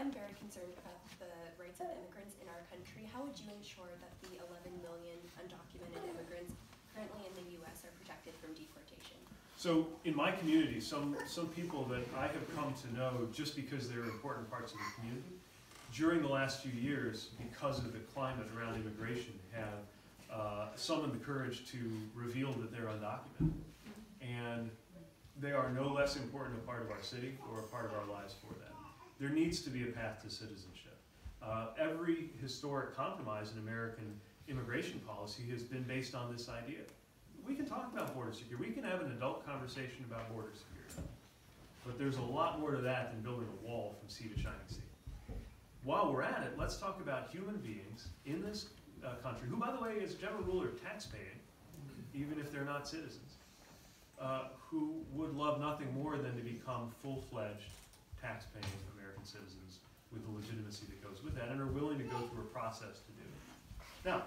I'm very concerned about the rights of immigrants in our country. How would you ensure that the 11 million undocumented immigrants currently in the U.S. are protected from deportation? So in my community, some people that I have come to know just because they're important parts of the community, during the last few years, because of the climate around immigration, have summoned the courage to reveal that they're undocumented. And they are no less important a part of our city or a part of our lives for them. There needs to be a path to citizenship. Every historic compromise in American immigration policy has been based on this idea. We can talk about border security. We can have an adult conversation about border security. But there's a lot more to that than building a wall from sea to shining sea. While we're at it, let's talk about human beings in this country, who, by the way, as a general rule, are tax-paying, even if they're not citizens, who would love nothing more than to become full-fledged tax-paying American citizens with the legitimacy that goes with that, and are willing to go through a process to do it. Now,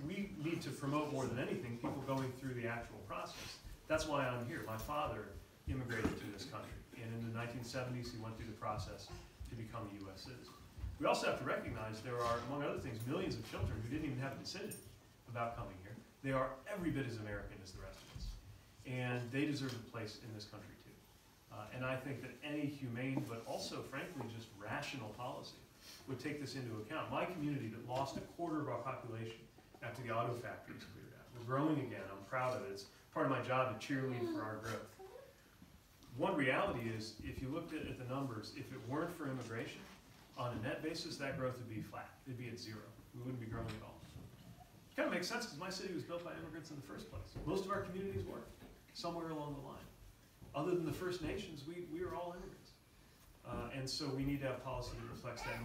we need to promote more than anything people going through the actual process. That's why I'm here. My father immigrated to this country, and in the 1970s he went through the process to become a U.S. citizen. We also have to recognize there are, among other things, millions of children who didn't even have a decision about coming here. They are every bit as American as the rest of us, and they deserve a place in this country too. And I think that any humane, but also frankly just rational policy would take this into account. My community that lost a quarter of our population after the auto factories cleared out. We're growing again. I'm proud of it. It's part of my job to cheerlead for our growth. One reality is, if you looked at the numbers, if it weren't for immigration, on a net basis, that growth would be flat. It'd be at zero. We wouldn't be growing at all. It kind of makes sense because my city was built by immigrants in the first place. Most of our communities were, somewhere along the line. Other than the First Nations, we are all immigrants. And so we need to have policy that reflects that.